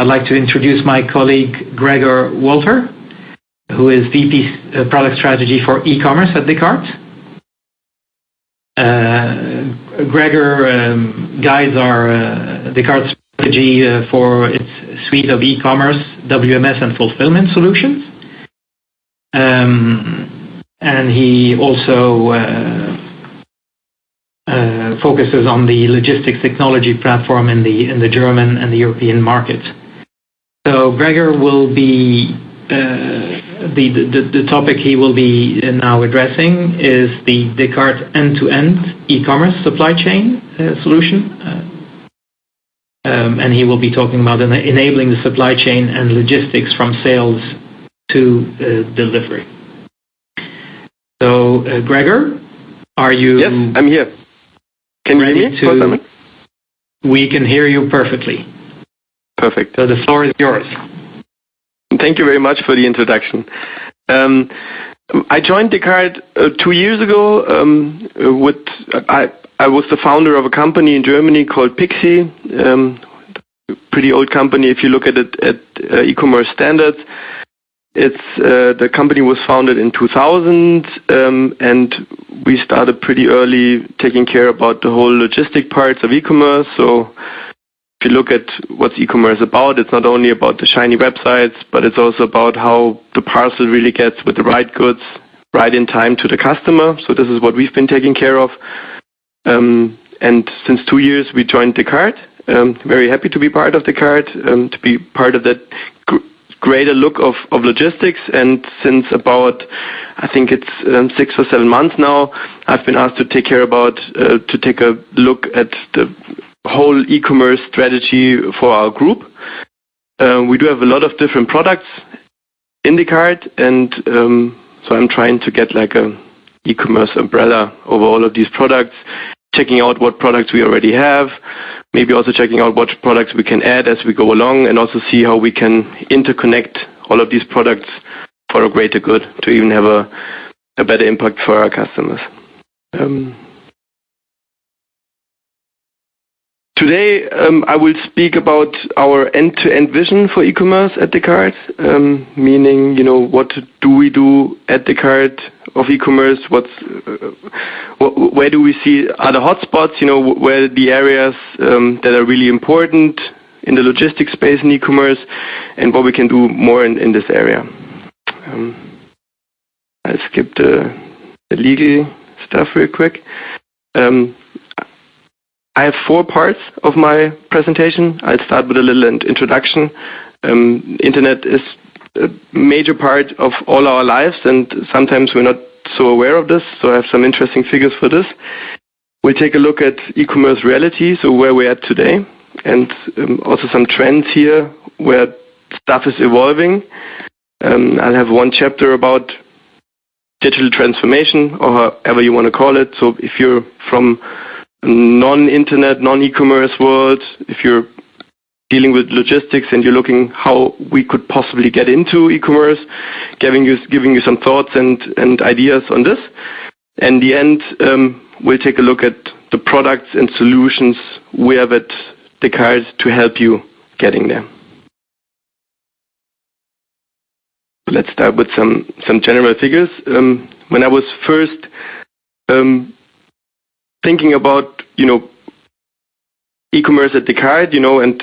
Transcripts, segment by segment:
I'd like to introduce my colleague Gregor Walter, who is VP Product Strategy for e-commerce at Descartes. Gregor guides our Descartes strategy for its suite of e-commerce, WMS, and fulfillment solutions. And he also focuses on the logistics technology platform in the German and the European market. So Gregor will be the topic he will be now addressing is the Descartes end-to-end e-commerce supply chain solution, and he will be talking about enabling the supply chain and logistics from sales to delivery. So, Gregor, are you? Yes, I'm here. Can you hear me? We can hear you perfectly. Perfect. So the floor is yours. Thank you very much for the introduction. I joined Descartes 2 years ago. I was the founder of a company in Germany called Pixie, pretty old company if you look at it at e-commerce standards. The company was founded in 2000, and we started pretty early taking care about the whole logistic parts of e-commerce. So if you look at what's e-commerce about, it's not only about the shiny websites, but it's also about how the parcel really gets with the right goods right in time to the customer. So this is what we've been taking care of. And since 2 years, we joined Descartes. Very happy to be part of Descartes, to be part of that greater look of logistics. And since about, I think it's 6 or 7 months now, I've been asked to take a look at the whole e-commerce strategy for our group. We do have a lot of different products in Descartes, and so I'm trying to get like a e-commerce umbrella over all of these products, checking out what products we already have, maybe also checking out what products we can add as we go along, and also see how we can interconnect all of these products for a greater good, to even have a better impact for our customers. Today, I will speak about our end-to-end vision for e-commerce at Descartes, meaning, what do we do at Descartes of e-commerce? Where do we see other hotspots? Where are the areas that are really important in the logistics space in e-commerce, and what we can do more in this area. I'll skip the legal stuff real quick. I have 4 parts of my presentation. I'll start with a little introduction. Internet is a major part of all our lives, and sometimes we're not so aware of this, so I have some interesting figures for this. We'll take a look at e-commerce reality, so where we're at today, and also some trends here where stuff is evolving. I'll have 1 chapter about digital transformation, or however you want to call it. So if you're from non-internet, non-e-commerce world, if you're dealing with logistics and you're looking how we could possibly get into e-commerce, giving you some thoughts and ideas on this. And in the end, we'll take a look at the products and solutions we have at Descartes to help you getting there. Let's start with some general figures. When I was first thinking about, e-commerce at Descartes, and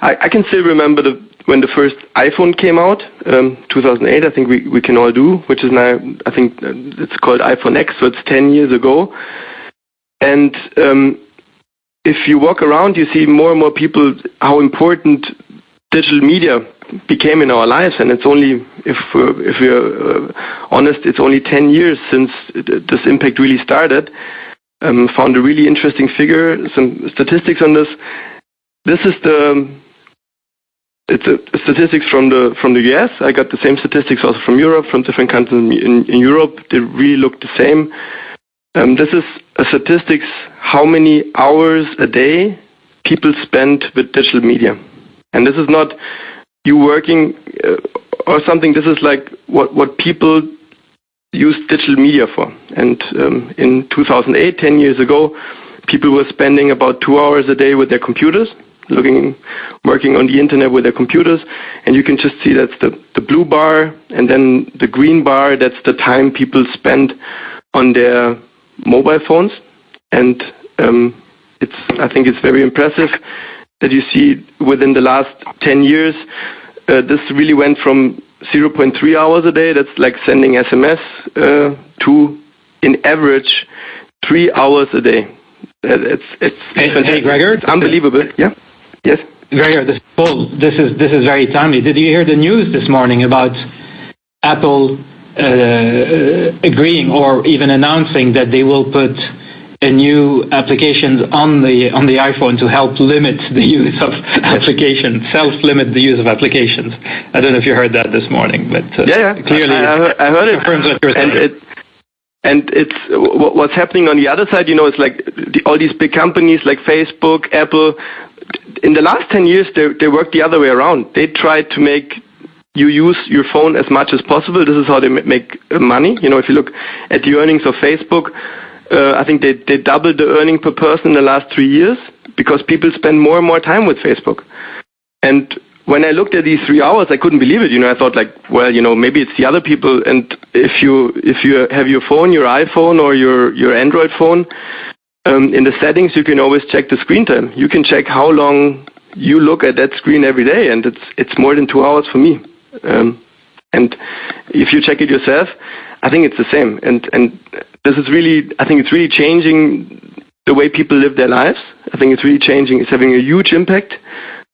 I can still remember when the first iPhone came out, 2008. I think we can all do, which is now, I think it's called iPhone X, so it's 10 years ago. And if you walk around, you see more and more people how important digital media became in our lives, and it's only, if we're honest, it's only 10 years since this impact really started. Found a really interesting figure, some statistics on this. This is it's a statistics from the US. I got the same statistics also from Europe, from different countries in Europe. They really look the same. This is a statistics how many hours a day people spend with digital media, and this is not you working or something. This is like what people use digital media for. And in 2008, 10 years ago, people were spending about 2 hours a day with their computers, looking working on the internet with their computers, and you can just see that's the blue bar, and then the green bar, that's the time people spend on their mobile phones. And I think it's very impressive that you see within the last 10 years, this really went from 0.3 hours a day, that's like sending SMS, to, in average, 3 hours a day. Hey, Gregor. It's unbelievable. Yeah. Yes. Gregor, this is very timely. Did you hear the news this morning about Apple agreeing or even announcing that they will put a new applications on the iPhone to help limit the use of applications, self-limit the use of applications? I don't know if you heard that this morning, but clearly I heard it. Confirms what you're saying. And it's what's happening on the other side. It's like all these big companies like Facebook, Apple. In the last 10 years, they worked the other way around. They tried to make you use your phone as much as possible. This is how they make money. If you look at the earnings of Facebook, I think they doubled the earning per person in the last 3 years because people spend more and more time with Facebook. And when I looked at these 3 hours, I couldn't believe it. I thought maybe it's the other people. And if you have your phone, your iPhone or your Android phone, in the settings, you can always check the screen time. You can check how long you look at that screen every day, and it's more than 2 hours for me. And if you check it yourself, I think it's the same. And this is really, I think it's really changing the way people live their lives. I think it's really changing. It's having a huge impact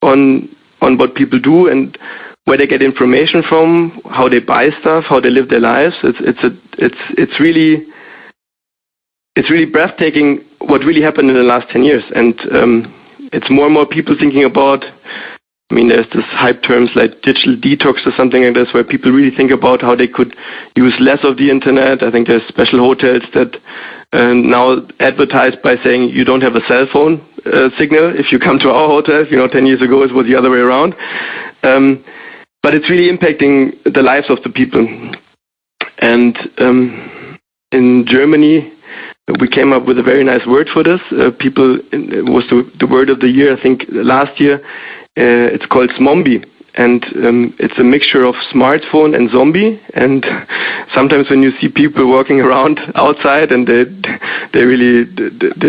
on what people do and where they get information from, how they buy stuff, how they live their lives. It's really breathtaking what really happened in the last 10 years. And it's more and more people thinking about, there's this hype terms like digital detox or something like this, where people really think about how they could use less of the internet. I think there's special hotels that now advertise by saying you don't have a cell phone signal if you come to our hotel. 10 years ago it was the other way around. But it's really impacting the lives of the people. And in Germany, we came up with a very nice word for this. It was the word of the year, I think, last year. It's called zombie, and it's a mixture of smartphone and zombie. And sometimes when you see people walking around outside and they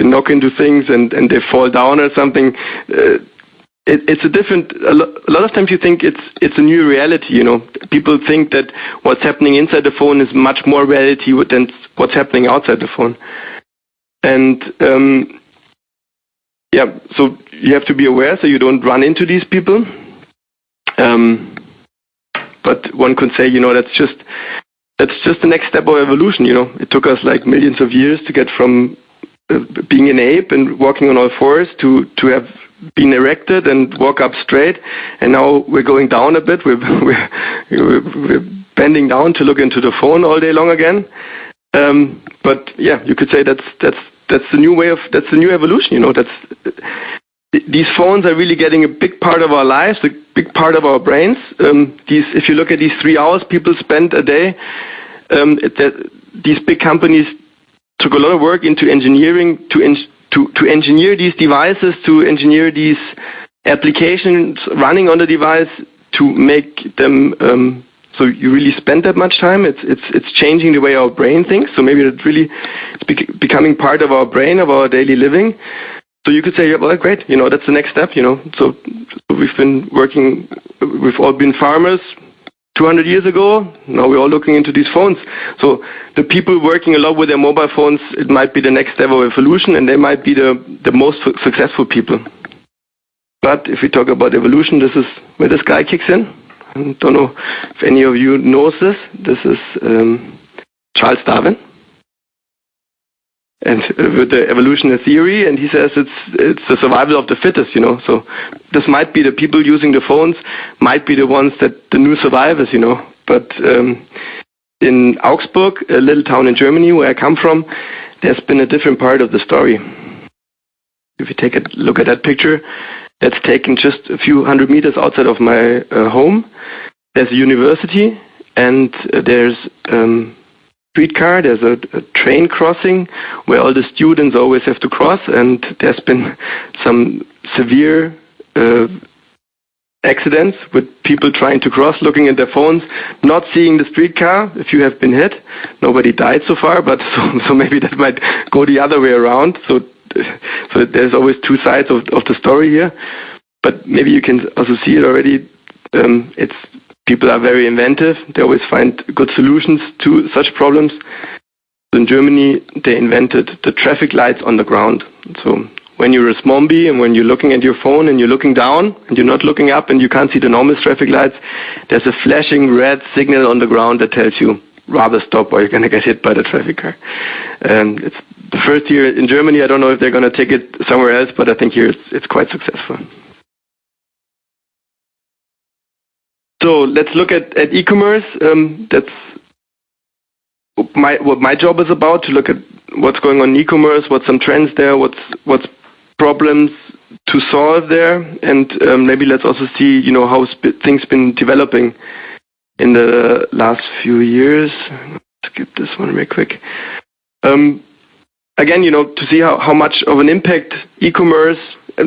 knock into things and they fall down or something, it's a different. A lot of times you think it's a new reality. People think that what's happening inside the phone is much more reality than what's happening outside the phone. And so you have to be aware so you don't run into these people. But one could say, that's just the next step of evolution. It took us like millions of years to get from being an ape and walking on all fours to have been erected and walk up straight. And now we're going down a bit. We're bending down to look into the phone all day long again. But you could say that's the new way that's the new evolution. These phones are really getting a big part of our lives, a big part of our brains. If you look at these 3 hours people spend a day, these big companies took a lot of work into engineering to engineer these devices, to engineer these applications running on the device to make them so you really spend that much time. It's changing the way our brain thinks. So maybe it's becoming part of our brain, of our daily living. So you could say, well, great, that's the next step, So we've been working, we've all been farmers 200 years ago. Now we're all looking into these phones. So the people working a lot with their mobile phones, it might be the next step of evolution, and they might be the most successful people. But if we talk about evolution, this is where this guy kicks in. I don't know if any of you knows this. This is Charles Darwin, and with the evolutionary theory, and he says it's the survival of the fittest. So this might be the people using the phones, might be the ones that the new survivors. But in Augsburg, a little town in Germany where I come from, there's been a different part of the story. If you take a look at that picture. That's taken just a few hundred meters outside of my home. There's a university, and there's streetcar. There's a train crossing where all the students always have to cross, and there's been some severe accidents with people trying to cross, looking at their phones, not seeing the streetcar if you have been hit. Nobody died so far, but so maybe that might go the other way around. So there's always two sides of the story here. But maybe you can also see it already. People are very inventive. They always find good solutions to such problems. In Germany, they invented the traffic lights on the ground. So when you're a zombie and when you're looking at your phone and you're looking down and you're not looking up and you can't see the normal traffic lights, there's a flashing red signal on the ground that tells you rather stop or you're going to get hit by the traffic car. It's the first year in Germany. I don't know if they're going to take it somewhere else, but I think here it's quite successful. So let's look at e-commerce. That's what my job is about, to look at what's going on in e-commerce, what's some trends there, what's problems to solve there, and maybe let's also see, how things been developing in the last few years. Skip this one real quick. Again, to see how much of an impact e-commerce.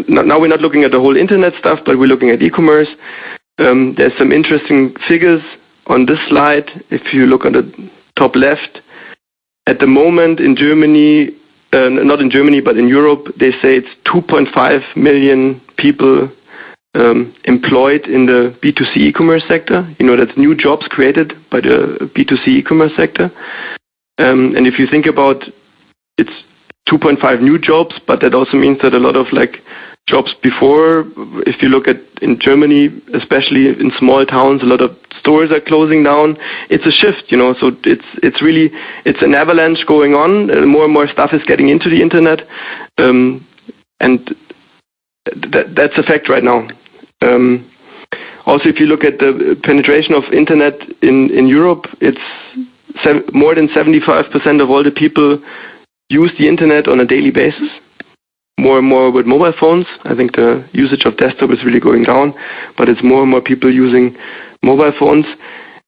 Now we're not looking at the whole internet stuff, but we're looking at e-commerce. There's some interesting figures on this slide. If you look on the top left, at the moment in Germany, not in Germany, but in Europe, they say it's 2.5 million people employed in the B2C e-commerce sector. That's new jobs created by the B2C e-commerce sector. And if you think about it's 2.5 new jobs, but that also means that a lot of jobs before, if you look at in Germany, especially in small towns, a lot of stores are closing down. It's a shift, so it's an avalanche going on. More and more stuff is getting into the internet, and that's a fact right now. Also, if you look at the penetration of internet in Europe, it's more than 75% of all the people use the internet on a daily basis. More and more with mobile phones. I think the usage of desktop is really going down, but it's more and more people using mobile phones.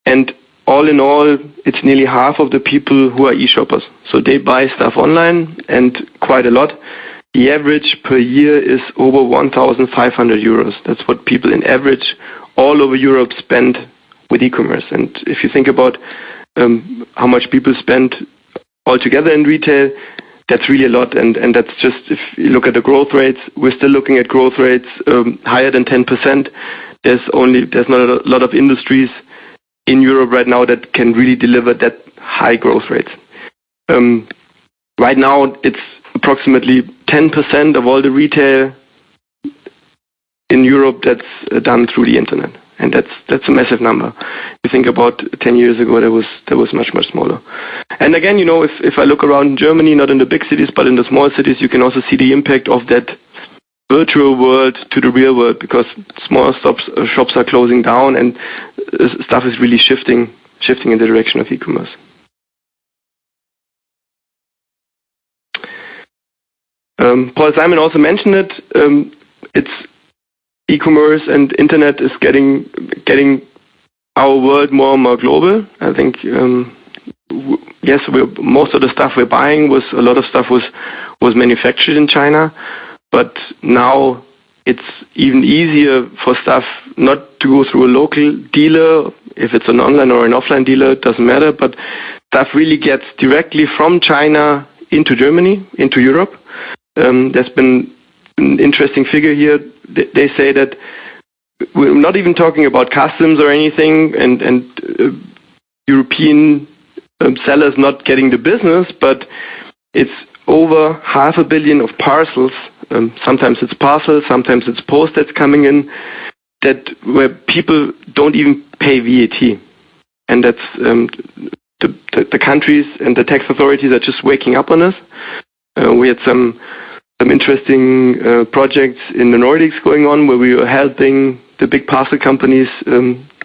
And all in all, it's nearly half of the people who are e-shoppers. So they buy stuff online, and quite a lot. The average per year is over 1,500 euros. That's what people in average all over Europe spend with e-commerce. And if you think about how much people spend altogether in retail, that's really a lot, and that's just, if you look at the growth rates, we're still looking at growth rates higher than 10%. There's not a lot of industries in Europe right now that can really deliver that high growth rates. Right now, it's approximately 10% of all the retail in Europe that's done through the internet. And that's a massive number. If you think about 10 years ago, that was much, much smaller. And again, if I look around Germany, not in the big cities, but in the small cities, you can also see the impact of that virtual world to the real world, because small shops are closing down and stuff is really shifting in the direction of e-commerce. Paul Simon also mentioned it. It's e-commerce and internet is getting our world more and more global. I think yes, most of the stuff we're buying a lot of stuff was manufactured in China, but now it's even easier for stuff not to go through a local dealer. If it's an online or an offline dealer, it doesn't matter, but stuff really gets directly from China into Germany, into Europe. There's been an interesting figure here. They say that we're not even talking about customs or anything, and European sellers not getting the business, but it's over 500 million of parcels. Sometimes it's parcels, sometimes it's post that's coming in, where people don't even pay VAT, and that's the countries and the tax authorities are just waking up on us. We had some interesting projects in the Nordics going on, where we were helping the big parcel companies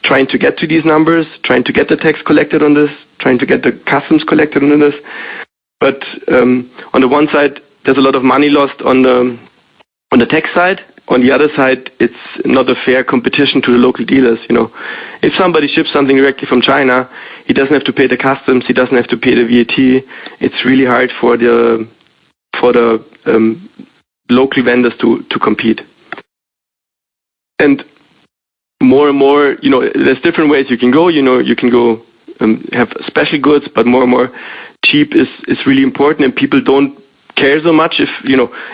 trying to get to these numbers, trying to get the tax collected on this, trying to get the customs collected on this. But on the one side, there's a lot of money lost on the tax side. On the other side, it's not a fair competition to the local dealers. If somebody ships something directly from China, he doesn't have to pay the customs, he doesn't have to pay the VAT. It's really hard for the local vendors to compete. And more and more, there's different ways you can go. You can go have special goods, but more and more cheap is really important, and people don't care so much if,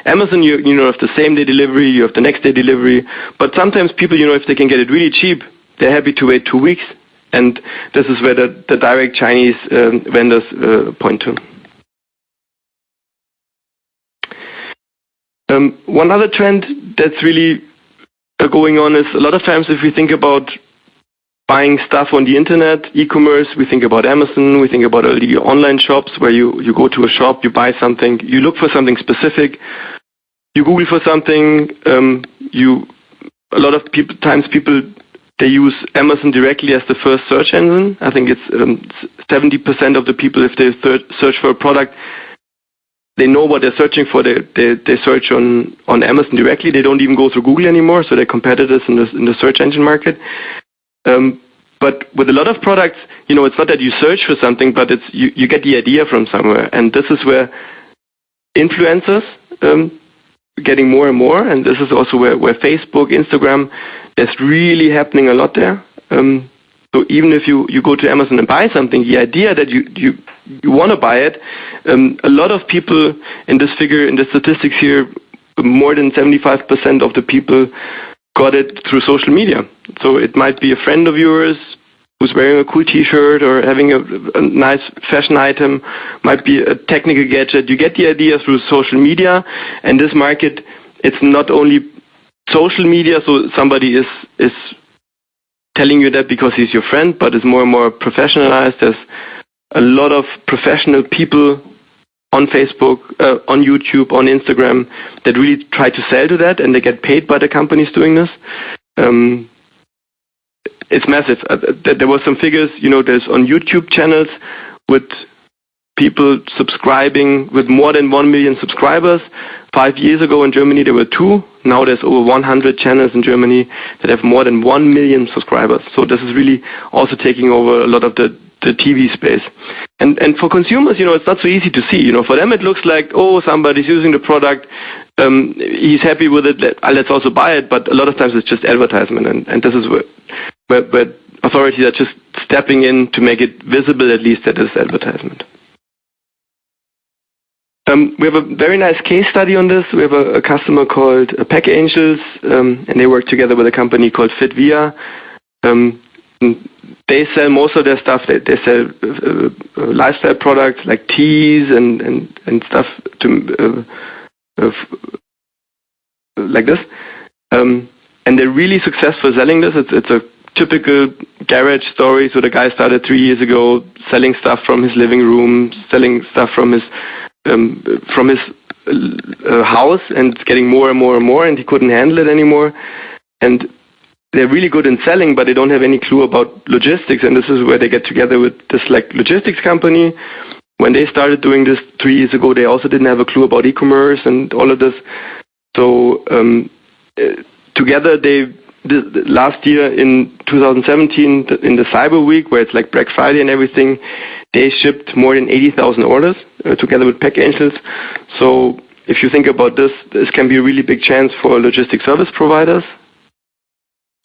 Amazon, you have the same day delivery, you have the next day delivery, but sometimes people, if they can get it really cheap, they're happy to wait 2 weeks, and this is where the direct Chinese vendors point to. One other trend that's really going on is a lot of times if we think about buying stuff on the internet, e-commerce, we think about Amazon, we think about all the online shops where you go to a shop, you buy something, you look for something specific, you Google for something, a lot of times people, they use Amazon directly as the first search engine. I think it's 70% of the people, if they search for a product, they know what they're searching for. They search on Amazon directly. They don't even go through Google anymore, so they're competitors in the search engine market. But with a lot of products, it's not that you search for something, but it's you get the idea from somewhere. And this is where influencers getting more and more, and this is also where Facebook, Instagram, there's really happening a lot there. So even if you go to Amazon and buy something, the idea that you want to buy it, a lot of people in this figure, in the statistics here, more than 75% of the people got it through social media. So it might be a friend of yours who's wearing a cool t-shirt or having a nice fashion item, might be a technical gadget. You get the idea through social media, and this market, it's not only social media, so somebody is telling you that because he's your friend, but it's more and more professionalized. There's a lot of professional people on Facebook, on YouTube, on Instagram that really try to sell to that, and they get paid by the companies doing this. It's massive. There were some figures, there's on YouTube channels with people subscribing with more than 1 million subscribers. 5 years ago in Germany there were 2. Now there's over 100 channels in Germany that have more than 1 million subscribers. So this is really also taking over a lot of the TV space. And for consumers, it's not so easy to see. For them it looks like, somebody's using the product, he's happy with it, let's also buy it. But a lot of times it's just advertisement, and this is where authorities are just stepping in to make it visible, at least that is advertisement. We have a very nice case study on this. We have a customer called Pack Angels, and they work together with a company called Fitvia. They sell most of their stuff. They sell lifestyle products like teas and stuff like this. And they're really successful selling this. It's a typical garage story. So the guy started 3 years ago selling stuff from his living room, selling stuff from his house, and it's getting more and more and more, and he couldn't handle it anymore. And they're really good in selling, but they don't have any clue about logistics, and this is where they get together with this logistics company. When they started doing this 3 years ago, they also didn't have a clue about e-commerce and all of this. So together last year in 2017, in the Cyber Week, where it's like Black Friday and everything, they shipped more than 80,000 orders together with Pack Angels. So if you think about this can be a really big chance for logistic service providers.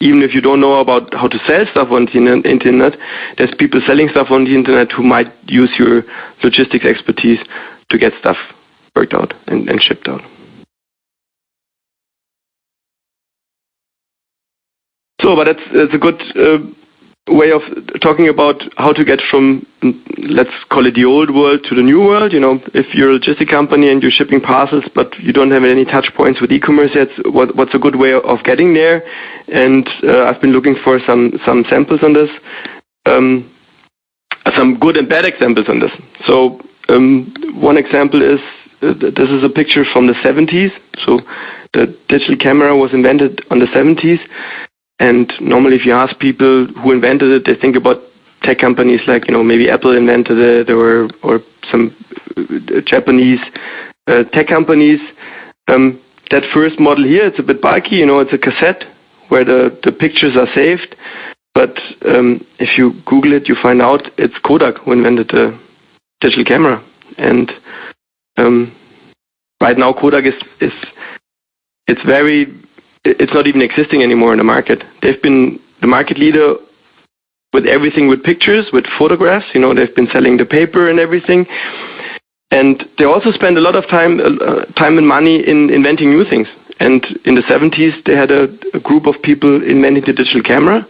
Even if you don't know about how to sell stuff on the internet, there's people selling stuff on the internet who might use your logistics expertise to get stuff worked out and shipped out. So, but that's a good way of talking about how to get from, let's call it the old world to the new world. If you're a logistic company and you're shipping parcels, but you don't have any touch points with e-commerce yet, what's a good way of getting there? And I've been looking for some samples on this, some good and bad examples on this. So one example is, this is a picture from the 70s. So the digital camera was invented on the 70s. And normally if you ask people who invented it, they think about tech companies like, maybe Apple invented it or some Japanese tech companies. That first model here, it's a bit bulky, it's a cassette where the pictures are saved. But if you Google it, you find out it's Kodak who invented the digital camera. And right now Kodak it's not even existing anymore in the market. They've been the market leader with everything, with pictures, with photographs. They've been selling the paper and everything. And they also spend a lot of time and money in inventing new things. And in the 70s, they had a group of people inventing the digital camera,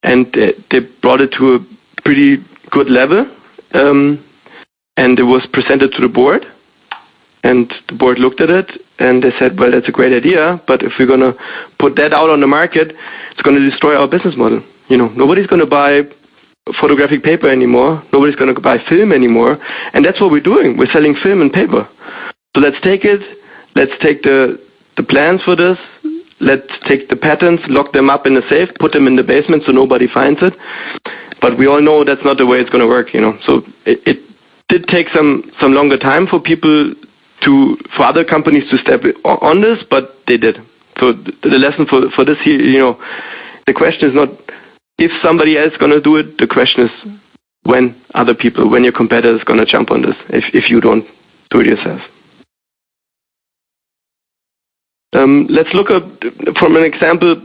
and they brought it to a pretty good level. And it was presented to the board, and the board looked at it, and they said, well, that's a great idea, but if we're going to put that out on the market, it's going to destroy our business model. Nobody's going to buy photographic paper anymore. Nobody's going to buy film anymore. And that's what we're doing. We're selling film and paper. So let's take it. Let's take the plans for this. Let's take the patents, lock them up in a safe, put them in the basement so nobody finds it. But we all know that's not the way it's going to work, So it did take some longer time for for other companies to step on this, but they did. So the lesson for this here, the question is not if somebody else is going to do it, the question is when your competitors going to jump on this, if you don't do it yourself. Let's look up from an example.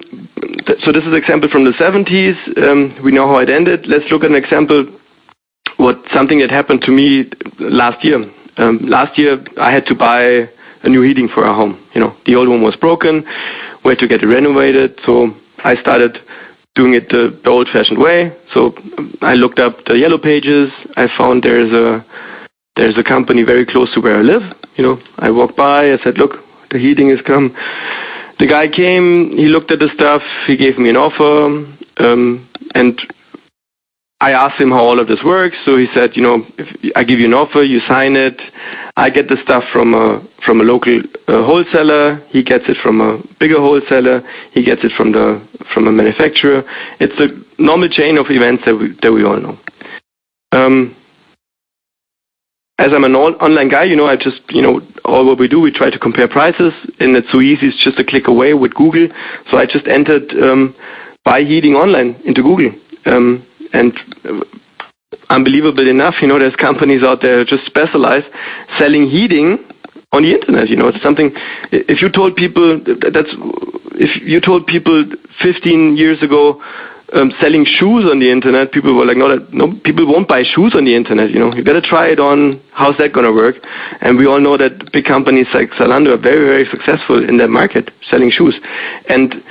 So this is an example from the 70s. We know how it ended. Let's look at an example, something that happened to me last year. Last year, I had to buy a new heating for our home. The old one was broken. We had to get it renovated. So I started doing it the old-fashioned way. So I looked up the yellow pages. I found there's a company very close to where I live. I walked by. I said, look, the heating has come. The guy came. He looked at the stuff. He gave me an offer. And I asked him how all of this works. So he said, if I give you an offer, you sign it. I get the stuff from a local wholesaler. He gets it from a bigger wholesaler. He gets it from a manufacturer. It's a normal chain of events that we all know. As I'm an online guy, I just, all what we do, we try to compare prices, and it's so easy. It's just a click away with Google. So I just entered buy heating online into Google. And unbelievable enough, there's companies out there just specialize selling heating on the internet. It's something. If you told people 15 years ago selling shoes on the internet, people were like, no, people won't buy shoes on the internet. You got to try it on. How's that going to work? And we all know that big companies like Zalando are very, very successful in that market selling shoes. And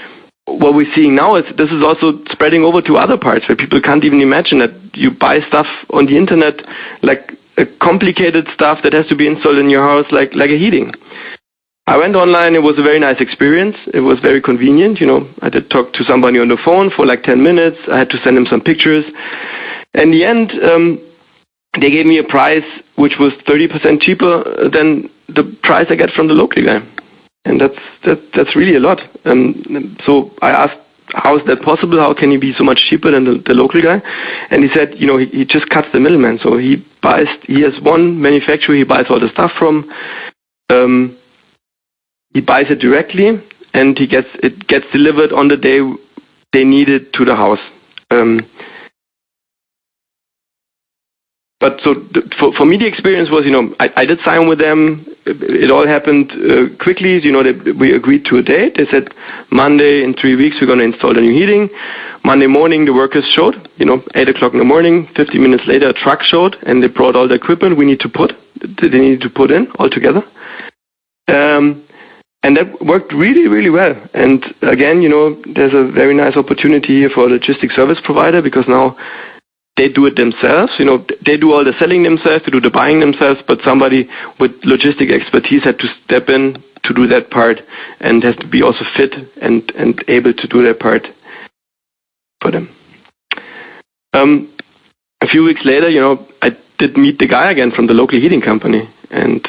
what we're seeing now is this is also spreading over to other parts where people can't even imagine that you buy stuff on the internet, like a complicated stuff that has to be installed in your house, like a heating. I went online. It was a very nice experience. It was very convenient. I did talk to somebody on the phone for like 10 minutes. I had to send him some pictures. In the end, they gave me a price which was 30% cheaper than the price I get from the local guy. And that's really a lot. So I asked, how is that possible? How can he be so much cheaper than the local guy? And he said, he just cuts the middleman. So he has one manufacturer he buys all the stuff from. He buys it directly, and it gets delivered on the day they need it to the house. But so for me, the experience was, I did sign with them. It all happened quickly. We agreed to a date. They said Monday in 3 weeks we're going to install the new heating. Monday morning the workers showed. 8 o'clock in the morning. 50 minutes later a truck showed, and they brought all the equipment they needed to put in all together. And that worked really, really well. And again, there's a very nice opportunity here for a logistics service provider, because now they do it themselves. They do all the selling themselves, they do the buying themselves, but somebody with logistic expertise had to step in to do that part, and has to be also fit and able to do that part for them. A few weeks later, I did meet the guy again from the local heating company, and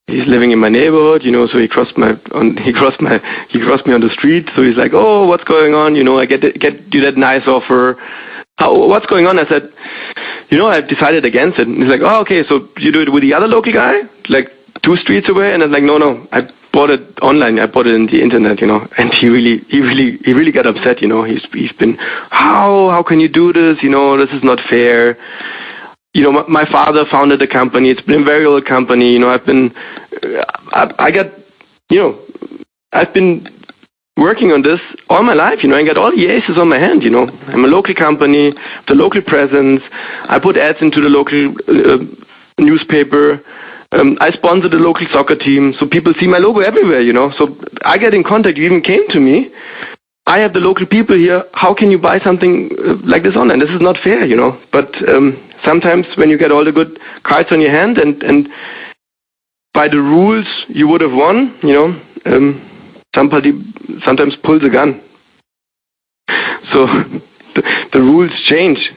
he's living in my neighborhood, so he crossed me on the street. So he's like, "Oh, what's going on? I get you that nice offer. What's going on?" I said, "I've decided against it." And he's like, "Oh, okay, so you do it with the other local guy, like 2 streets away?" And I'm like, "No, I bought it online. I bought it in the internet, And he really got upset, He's been, how can you do this? This is not fair. My father founded the company. It's been a very old company. I've been working on this all my life, I got all the aces on my hand, I'm a local company, the local presence, I put ads into the local newspaper, I sponsor the local soccer team, so people see my logo everywhere, so I get in contact, you even came to me, I have the local people here, how can you buy something like this online? This is not fair, but sometimes when you get all the good cards on your hand and by the rules you would have won, somebody sometimes pulls a gun. So the rules change,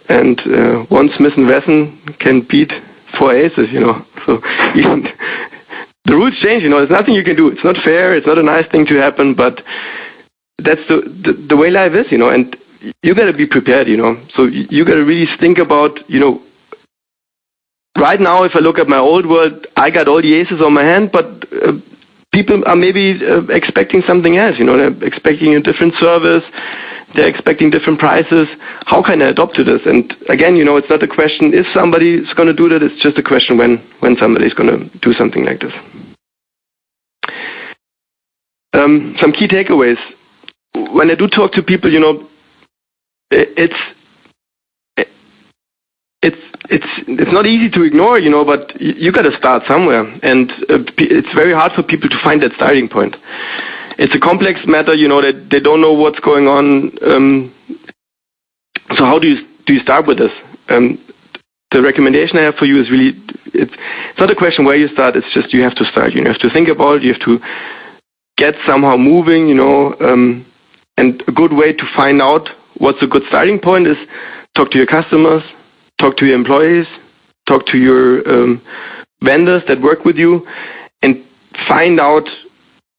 and one Smith & Wesson can beat 4 aces, So the rules change, there's nothing you can do. It's not fair, it's not a nice thing to happen, but that's the way life is, and you got to be prepared, So you got to really think about, right now, if I look at my old world, I got all the aces on my hand, but people are maybe expecting something else, they're expecting a different service, they're expecting different prices. How can I adapt to this? And again, it's not a question if somebody's going to do that, it's just a question when somebody's going to do something like this. Some key takeaways. When I do talk to people, it's not easy to ignore, but you got to start somewhere, and it's very hard for people to find that starting point. It's a complex matter, that they don't know what's going on. So how do you start with this? The recommendation I have for you is really, it's not a question where you start, it's just you have to start. You have to think about it, you have to get somehow moving, and a good way to find out what's a good starting point is talk to your customers, talk to your employees, talk to your vendors that work with you, and find out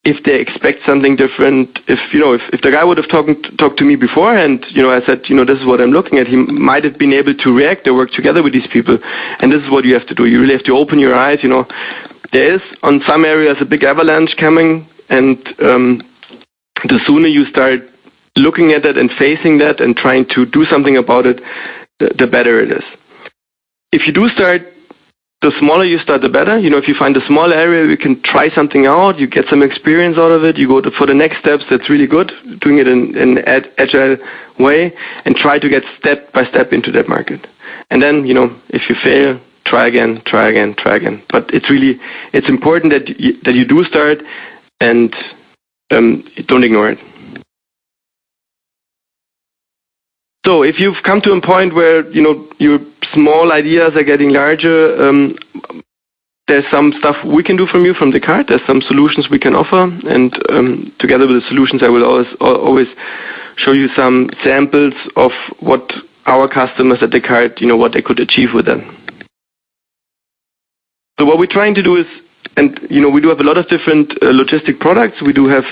if they expect something different. If the guy would have talked to me beforehand, I said, this is what I'm looking at, he might have been able to react or work together with these people. And this is what you have to do. You really have to open your eyes. There is on some areas a big avalanche coming, and the sooner you start looking at it and facing that and trying to do something about it, the better it is. If you do start, the smaller you start, the better. If you find a small area, you can try something out, you get some experience out of it, you go for the next steps, that's really good, doing it in an agile way, and try to get step by step into that market. And then, if you fail, try again. But it's important that you do start, and don't ignore it. So if you've come to a point where, your small ideas are getting larger, there's some stuff we can do from Descartes. There's some solutions we can offer, and together with the solutions, I will always show you some samples of what our customers at Descartes, what they could achieve with them. So what we're trying to do is, and we do have a lot of different logistic products. We do have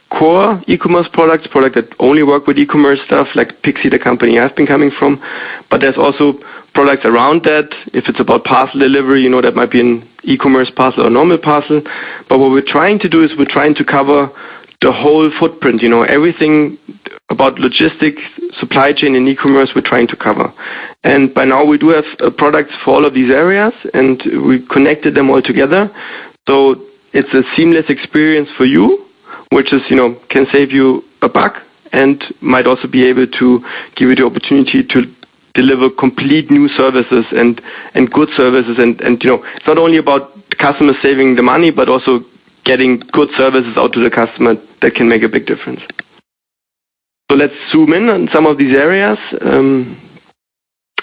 core e-commerce products that only work with e-commerce stuff, like Pixie, the company I've been coming from. But there's also products around that. If it's about parcel delivery, that might be an e-commerce parcel or normal parcel. But what we're trying to do is we're trying to cover the whole footprint, everything about logistics, supply chain, and e-commerce we're trying to cover. And by now we do have products for all of these areas, and we connected them all together. So it's a seamless experience for you, which is, can save you a buck and might also be able to give you the opportunity to deliver complete new services and good services. And it's not only about customers saving the money, but also getting good services out to the customer that can make a big difference. So let's zoom in on some of these areas.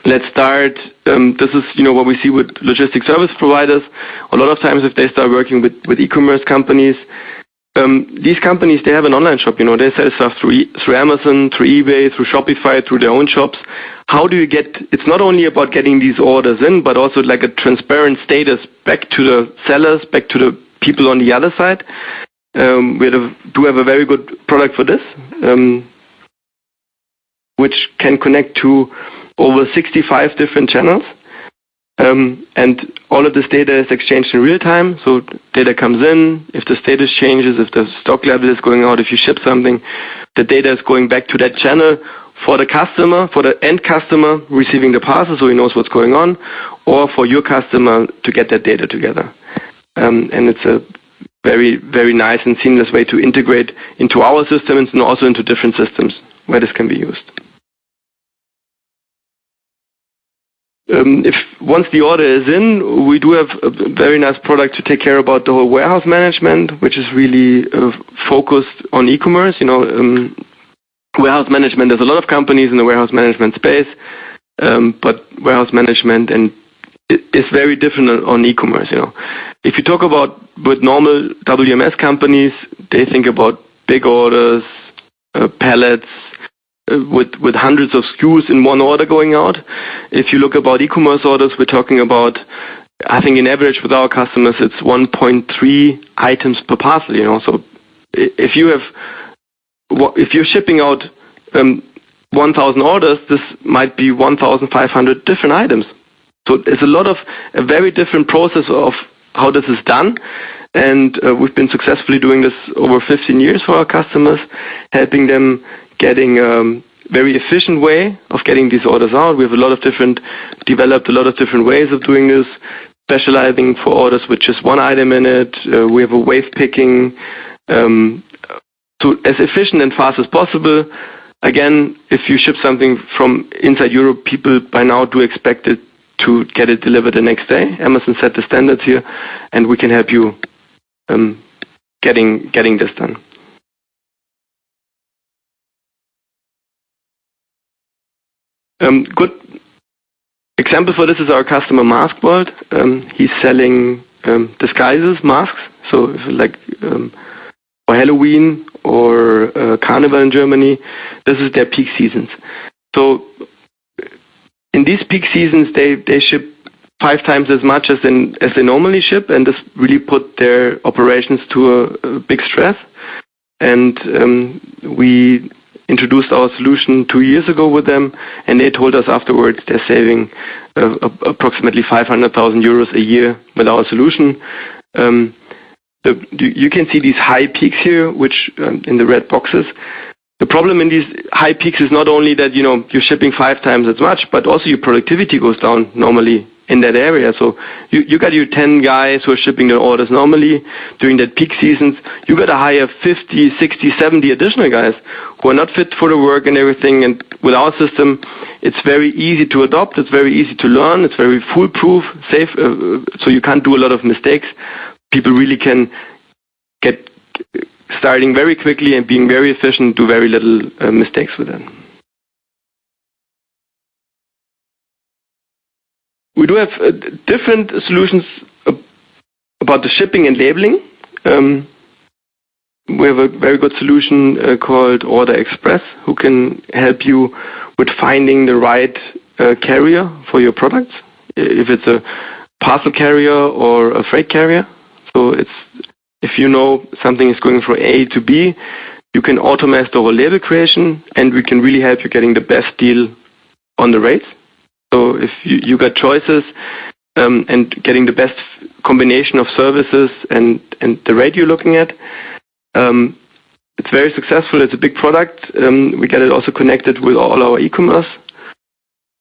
Let's start, this is what we see with logistic service providers. A lot of times if they start working with e-commerce companies, these companies, they have an online shop, they sell stuff through Amazon, through eBay, through Shopify, through their own shops. How do you it's not only about getting these orders in, but also like a transparent status back to the sellers, back to the people on the other side. We do have a very good product for this, which can connect to over 65 different channels. And all of this data is exchanged in real time, so data comes in, if the status changes, if the stock level is going out, if you ship something, the data is going back to that channel for the customer, for the end customer receiving the parcel so he knows what's going on, or for your customer to get that data together. And it's a very, very nice and seamless way to integrate into our systems and also into different systems where this can be used. If once the order is in, we do have a very nice product to take care about the whole warehouse management, which is really focused on e-commerce. Warehouse management, there's a lot of companies in the warehouse management space, but warehouse management is very different on e-commerce. If you talk about with normal WMS companies, they think about big orders, pallets, with hundreds of SKUs in one order going out. If you look about e-commerce orders, we're talking about, I think in average with our customers, it's 1.3 items per parcel. So if you're shipping out 1,000 orders, this might be 1,500 different items. So it's a very different process of how this is done. And we've been successfully doing this over 15 years for our customers, helping them getting a very efficient way of getting these orders out. We have developed a lot of different ways of doing this, specializing for orders with just one item in it. We have a wave picking, so as efficient and fast as possible. Again, if you ship something from inside Europe, people by now do expect it to get it delivered the next day. Amazon set the standards here, and we can help you getting this done. Good example for this is our customer Mask World. He's selling disguises, masks. So like for Halloween or Carnival in Germany, this is their peak seasons. So in these peak seasons, they ship 5 times as much as they normally ship, and this really put their operations to a big stress. And we introduced our solution 2 years ago with them, and they told us afterwards they're saving approximately 500,000 euros a year with our solution. You can see these high peaks here, which in the red boxes. The problem in these high peaks is not only that you're shipping 5 times as much, but also your productivity goes down normally in that area. So you got your 10 guys who are shipping their orders normally during that peak seasons. You got to hire 50, 60, 70 additional guys who are not fit for the work and everything. And with our system, it's very easy to adopt. It's very easy to learn. It's very foolproof, safe. So you can't do a lot of mistakes. People really can get starting very quickly and being very efficient, do very little mistakes with it. We do have different solutions about the shipping and labeling. We have a very good solution called Order Express, who can help you with finding the right carrier for your products, if it's a parcel carrier or a freight carrier. So if you know something is going from A to B, you can automate the whole label creation, and we can really help you getting the best deal on the rates. So if you got choices and getting the best combination of services and the rate you're looking at, it's very successful. It's a big product. We get it also connected with all our e-commerce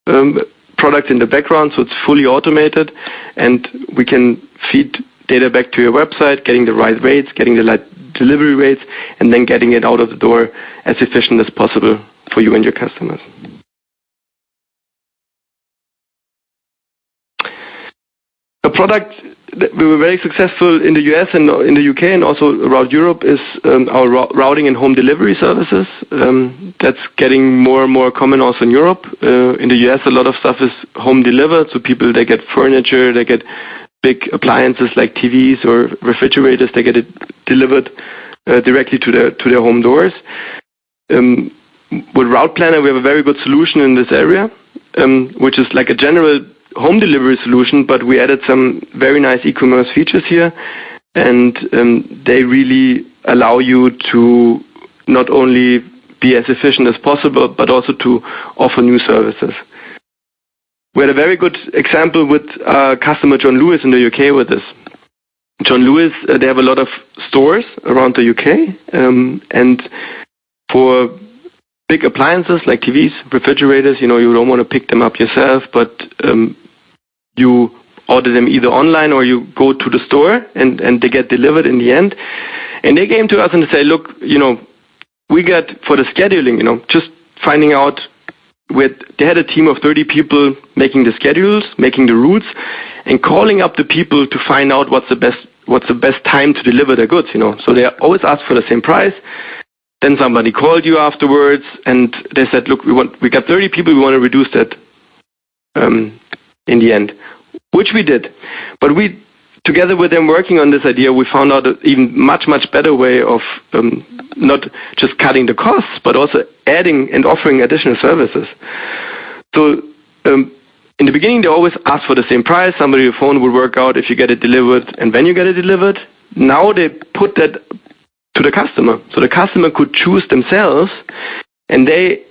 products in the background, so it's fully automated, and we can feed data back to your website, getting the right rates, getting the right delivery rates, and then getting it out of the door as efficient as possible for you and your customers. A product that we were very successful in the US and in the UK and also around Europe is our routing and home delivery services. That's getting more and more common also in Europe. In the US, a lot of stuff is home delivered, so people, they get furniture, they get big appliances like TVs or refrigerators, they get it delivered directly to their home doors. With Route Planner, we have a very good solution in this area, which is like a general home delivery solution, but we added some very nice e-commerce features here, and they really allow you to not only be as efficient as possible, but also to offer new services. We had a very good example with customer John Lewis in the UK with this. John Lewis, they have a lot of stores around the UK, and for big appliances like TVs, refrigerators, you don't want to pick them up yourself, but you order them either online or you go to the store and they get delivered in the end. And they came to us and say, look, we got for the scheduling, just finding out they had a team of 30 people making the schedules, making the routes, and calling up the people to find out what's the best time to deliver their goods, So they always ask for the same price. Then somebody called you afterwards and they said, look, we got 30 people, we want to reduce that in the end, which we did. But we, together with them working on this idea, we found out an even much, much better way of not just cutting the costs, but also adding and offering additional services. So in the beginning, they always asked for the same price. Somebody on the phone would work out if you get it delivered and when you get it delivered. Now they put that to the customer. So the customer could choose themselves, and they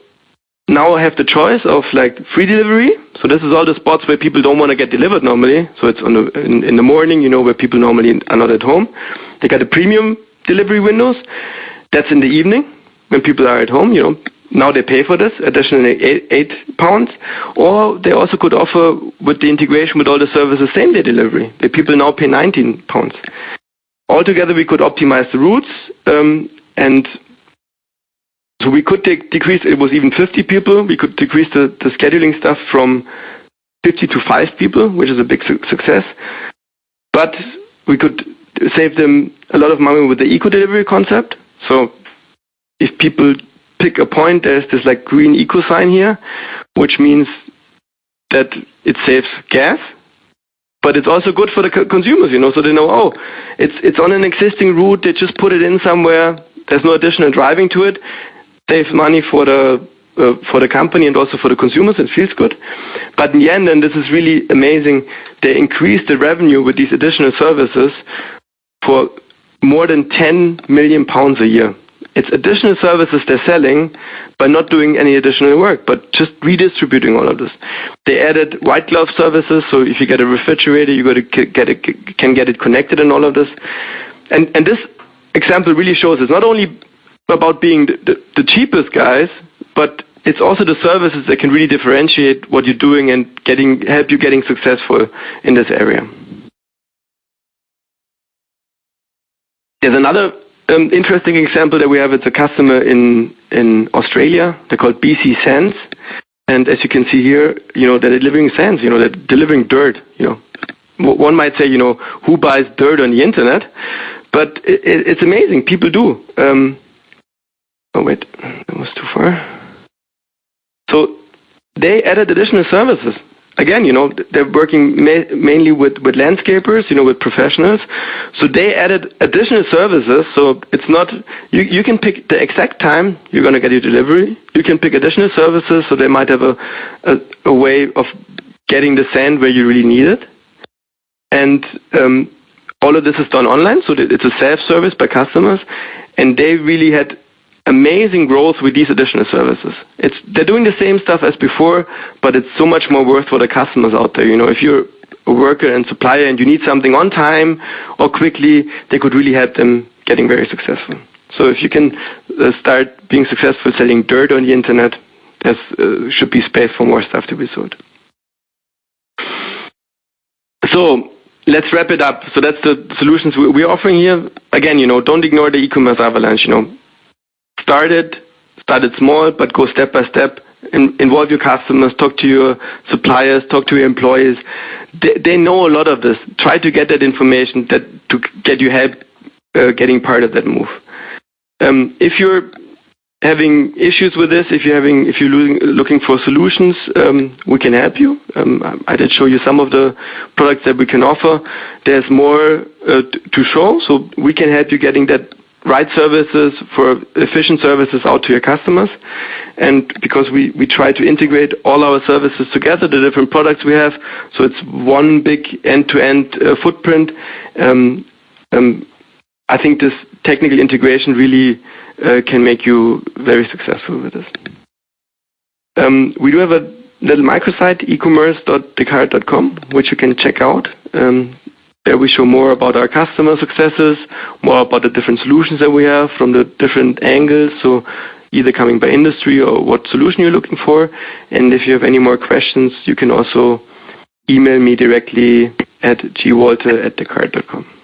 now have the choice of like free delivery. So this is all the spots where people don't want to get delivered normally. So it's in the morning, where people normally are not at home. They got the premium delivery windows. That's in the evening when people are at home, Now they pay for this, additionally £8. Or they also could offer, with the integration with all the services, same-day delivery. The people now pay £19. Altogether, we could optimize the routes, and so we could decrease, it was even 50 people, we could decrease the scheduling stuff from 50 to 5 people, which is a big success. But we could save them a lot of money with the eco-delivery concept. So if people pick a point, there's this like green eco sign here, which means that it saves gas. But it's also good for the consumers, so they know, it's on an existing route, they just put it in somewhere, there's no additional driving to it, saves money for the company and also for the consumers, it feels good. But in the end, and this is really amazing, they increased the revenue with these additional services for more than £10 million a year. It's additional services they're selling by not doing any additional work, but just redistributing all of this. They added white glove services, so if you get a refrigerator, you can get it connected and all of this. And this example really shows it's not only about being the cheapest guys, but it's also the services that can really differentiate what you're doing and help you getting successful in this area. There's another interesting example that we have. It's a customer in Australia. They're called BC Sands, and as you can see here, they're delivering sands. They're delivering dirt. One might say, who buys dirt on the internet? But it's amazing. People do. Oh wait, that was too far. So they added additional services. Again, they're working mainly with landscapers, with professionals. So they added additional services. So it's not, you can pick the exact time you're going to get your delivery. You can pick additional services. So they might have a way of getting the sand where you really need it. And all of this is done online. So it's a self-service by customers. And they really had amazing growth with these additional services. They're doing the same stuff as before, but it's so much more worth for the customers out there. If you're a worker and supplier and you need something on time or quickly, they could really help them getting very successful. So if you can start being successful selling dirt on the internet, there should be space for more stuff to be sold. So let's wrap it up. So that's the solutions we're offering here. Again, don't ignore the e-commerce avalanche. Started small, but go step by step. Involve your customers, talk to your suppliers, talk to your employees. They know a lot of this. Try to get that information to get you help getting part of that move. If you're having issues with this, if you're looking for solutions, we can help you. I did show you some of the products that we can offer. There's more to show, so we can help you getting that right services for efficient services out to your customers. And because we try to integrate all our services together, the different products we have, so it's one big end-to-end footprint. I think this technical integration really can make you very successful with this. We do have a little microsite, ecommerce.descartes.com, which you can check out. There we show more about our customer successes, more about the different solutions that we have from the different angles, so either coming by industry or what solution you're looking for. And if you have any more questions, you can also email me directly at gwalter@descartes.com.